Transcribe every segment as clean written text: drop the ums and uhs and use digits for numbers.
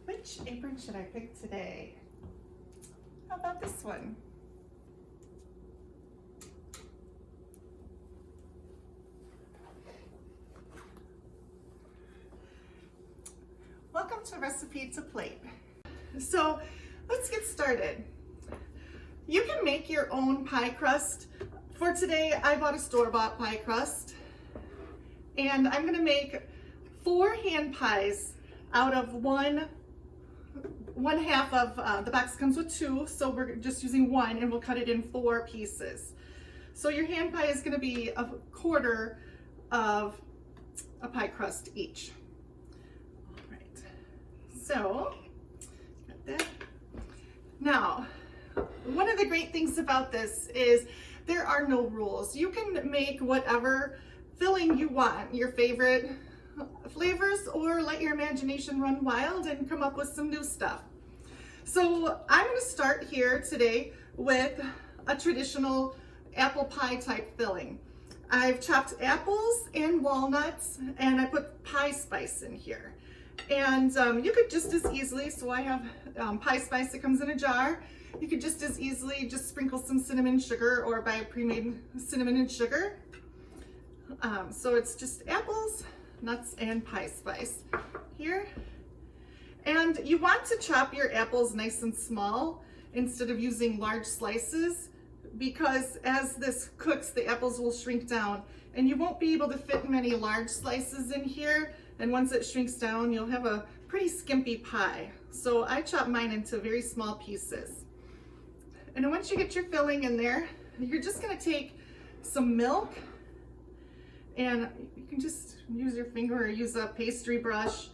Which apron should I pick today? How about this one? Welcome to Recipe to Plate. So let's get started. You can make your own pie crust. For today, I bought a store-bought pie crust, and I'm gonna make 4 hand pies out of one half of, the box comes with 2, so we're just using 1 and we'll cut it in 4 pieces. So your hand pie is gonna be a quarter of a pie crust each. All right, so, got that. Now, one of the great things about this is there are no rules. You can make whatever filling you want, your favorite flavors, or let your imagination run wild and come up with some new stuff. So I'm going to start here today with a traditional apple pie type filling. I've chopped apples and walnuts, and I put pie spice in here. And you could just as easily, so I have pie spice that comes in a jar. You could just as easily just sprinkle some cinnamon sugar or buy a pre-made cinnamon and sugar. So it's just apples, nuts, and pie spice here. And you want to chop your apples nice and small instead of using large slices, because as this cooks, the apples will shrink down and you won't be able to fit many large slices in here. And once it shrinks down, you'll have a pretty skimpy pie. So I chop mine into very small pieces. And then once you get your filling in there, you're just gonna take some milk, and you can just use your finger or use a pastry brush,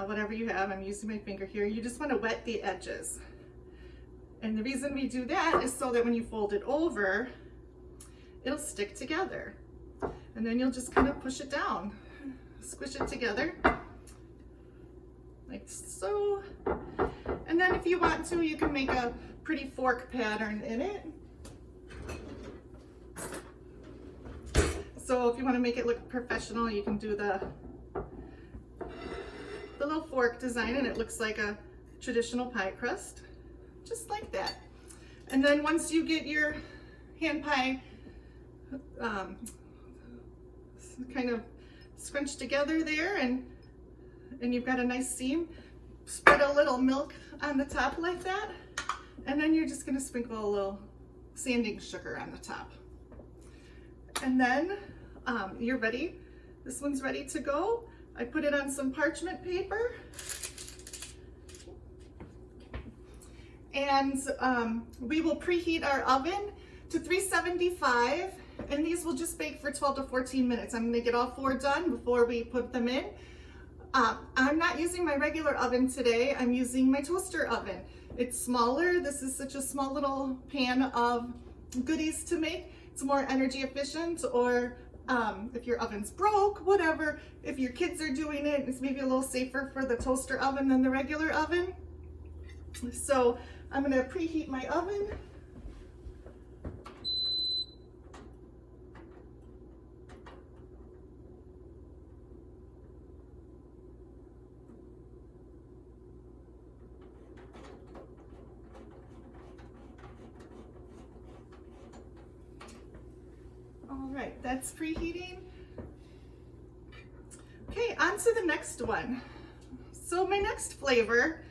whatever you have. I'm using my finger here. You just wanna wet the edges. And the reason we do that is so that when you fold it over, it'll stick together. And then you'll just kind of push it down, squish it together, like so. And then if you want to, you can make a pretty fork pattern in it. So if you want to make it look professional, you can do the little fork design, and it looks like a traditional pie crust, just like that. And then once you get your hand pie kind of scrunched together there, and you've got a nice seam, spread a little milk on the top like that, and then you're just going to sprinkle a little sanding sugar on the top. And then you're ready. This one's ready to go. I put it on some parchment paper. And we will preheat our oven to 375, and these will just bake for 12 to 14 minutes. I'm gonna get all 4 done before we put them in. I'm not using my regular oven today. I'm using my toaster oven. It's smaller. This is such a small little pan of goodies to make. It's more energy efficient, or if your oven's broke, whatever, if your kids are doing it, it's maybe a little safer for the toaster oven than the regular oven. So I'm gonna preheat my oven. All right, that's preheating. Okay, on to the next one. So my next flavor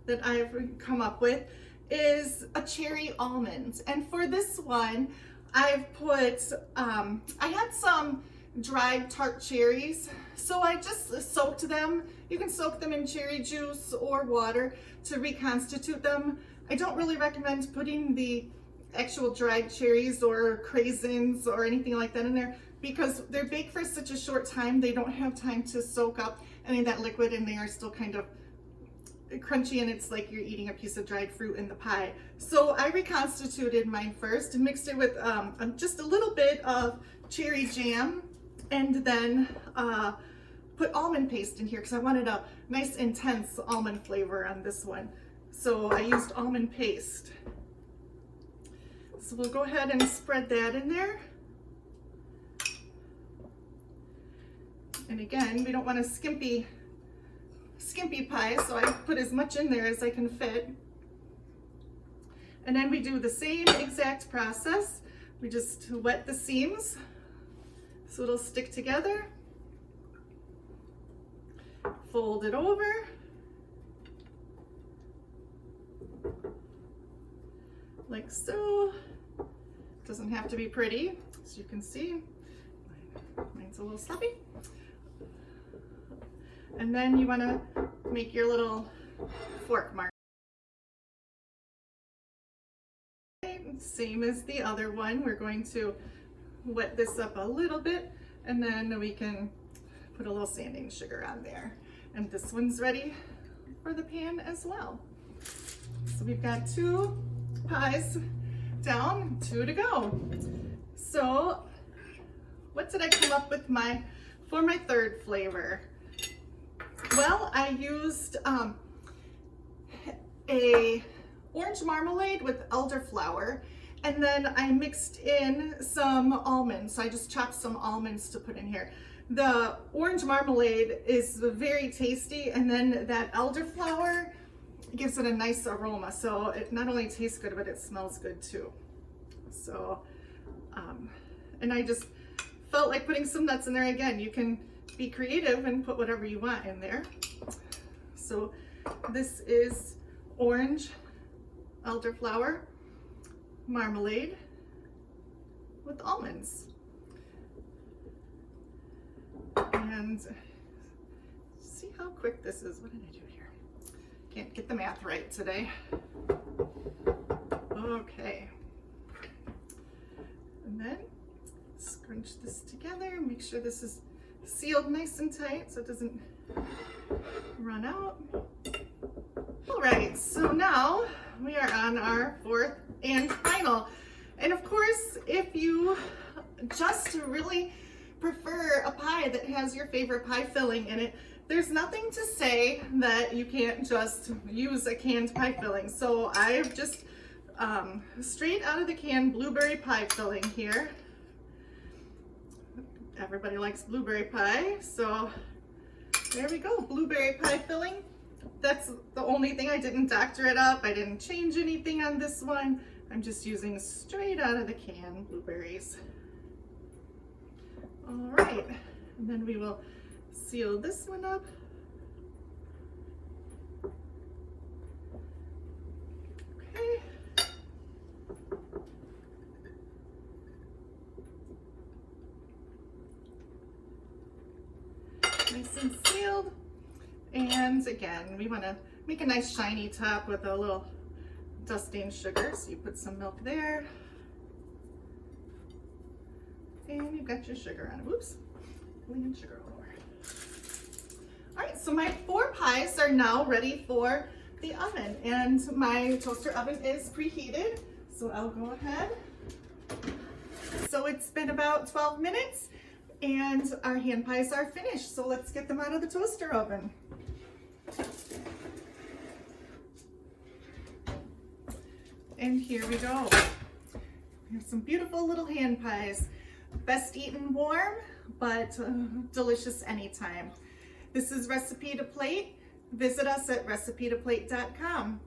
that I've come up with is a cherry almond. And for this one, I've put, I had some dried tart cherries, so I just soaked them. You can soak them in cherry juice or water to reconstitute them. I don't really recommend putting the actual dried cherries or craisins or anything like that in there, because they're baked for such a short time, they don't have time to soak up any of that liquid, and they are still kind of crunchy, and it's like you're eating a piece of dried fruit in the pie. So I reconstituted mine first and mixed it with just a little bit of cherry jam, and then put almond paste in here because I wanted a nice intense almond flavor on this one. So I used almond paste. So we'll go ahead and spread that in there. And again, we don't want a skimpy skimpy pie, so I put as much in there as I can fit. And then we do the same exact process. We just wet the seams so it'll stick together. Fold it over. Like so. Doesn't have to be pretty, as you can see. Mine's a little sloppy. And then you want to make your little fork mark. Same as the other one. We're going to wet this up a little bit, and then we can put a little sanding sugar on there. And this one's ready for the pan as well. So we've got 2 pies down, 2 to go. So what did I come up with for my third flavor? Well, I used a orange marmalade with elderflower, and then I mixed in some almonds. So I just chopped some almonds to put in here. The orange marmalade is very tasty, and then that elderflower gives it a nice aroma. So it not only tastes good, but it smells good too. So, and I just felt like putting some nuts in there. Again, you can be creative and put whatever you want in there. So this is orange elderflower marmalade with almonds. And see how quick this is. What did I do here? Can't get the math right today. Okay. And then scrunch this together. Make sure this is sealed nice and tight so it doesn't run out. All right, so now we are on our 4th and final. And of course, if you just really prefer a pie that has your favorite pie filling in it, there's nothing to say that you can't just use a canned pie filling. So I've just straight out of the can blueberry pie filling here. Everybody likes blueberry pie, so there we go, blueberry pie filling. That's the only thing. I didn't doctor it up. I didn't change anything on this one. I'm just using straight out of the can blueberries. All right, and then we will seal this one up. Okay. Nice and sealed. And again, we want to make a nice shiny top with a little dusting sugar. So you put some milk there. And you've got your sugar on it. Whoops, pulling sugar all over. All right, so my 4 pies are now ready for the oven, and my toaster oven is preheated. So I'll go ahead. So it's been about 12 minutes and our hand pies are finished. So let's get them out of the toaster oven. And here we go. We have some beautiful little hand pies. Best eaten warm, but delicious anytime. This is Recipe to Plate. Visit us at recipetoplate.com.